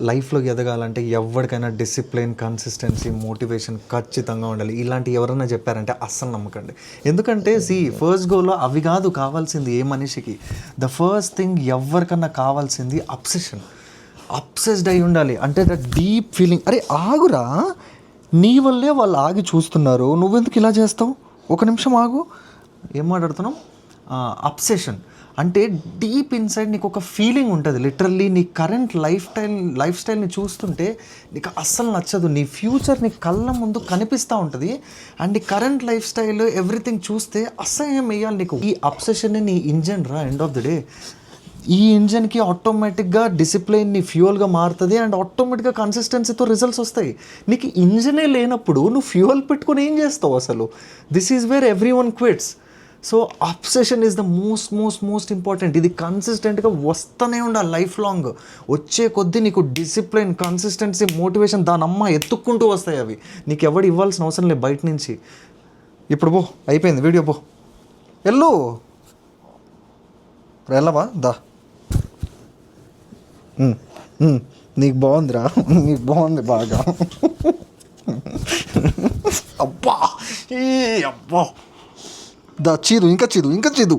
లైఫ్లో ఎదగాలంటే ఎవరికైనా డిసిప్లిన్, కన్సిస్టెన్సీ, మోటివేషన్ ఖచ్చితంగా ఉండాలి. ఇలాంటి ఎవరైనా చెప్పారంటే అస్సలు నమ్మకండి. ఎందుకంటే ఫస్ట్ గోలో అవి కాదు కావాల్సింది ఏ మనిషికి. ద ఫస్ట్ థింగ్ ఎవరికన్నా కావాల్సింది అబ్సెస్డ్ అయి ఉండాలి. అంటే ద డీప్ ఫీలింగ్, అరే ఆగురా, నీ వల్లే వాళ్ళు ఆగి చూస్తున్నారు, నువ్వెందుకు ఇలా చేస్తావు, ఒక నిమిషం ఆగు, ఏం మాట్లాడుతున్నావు. అబ్సెషన్ అంటే డీప్ ఇన్సైడ్ నీకు ఒక ఫీలింగ్ ఉంటుంది. లిటరల్లీ నీ కరెంట్ లైఫ్ స్టైల్ని చూస్తుంటే నీకు అస్సలు నచ్చదు. నీ ఫ్యూచర్ నీ కళ్ళ ముందు కనిపిస్తూ ఉంటుంది. అండ్ నీ కరెంట్ లైఫ్ స్టైల్ ఎవ్రీథింగ్ చూస్తే అసహ్యం వేయాలి నీకు. ఈ అబ్సెషన్ని నీ ఇంజన్ రా ఎండ్ ఆఫ్ ద డే. ఈ ఇంజన్కి ఆటోమేటిక్గా డిసిప్లిన్ నీ ఫ్యూయల్గా మారుతుంది. అండ్ ఆటోమేటిక్గా కన్సిస్టెన్సీతో రిజల్ట్స్ వస్తాయి. నీకు ఇంజనే లేనప్పుడు నువ్వు ఫ్యూయల్ పెట్టుకొని ఏం చేస్తావు అసలు? This is where every one quits. So obsession is the most important. ఇది కన్సిస్టెంట్గా వస్తూనే ఉండాలి లైఫ్ లాంగ్. వచ్చే కొద్దీ నీకు డిసిప్లిన్, కన్సిస్టెన్సీ, మోటివేషన్ దాని అమ్మ ఎత్తుక్కుంటూ వస్తాయి. అవి నీకు ఎవడు ఇవ్వాల్సిన అవసరం లేదు బయట నుంచి. ఇప్పుడు పో, అయిపోయింది వీడియో, పో వెళ్ళు, వెళ్ళవా దా. నీకు బాగుందిరా, నీకు బాగుంది బాగా. అబ్బా దా, చీదు ఇంకా చీదు.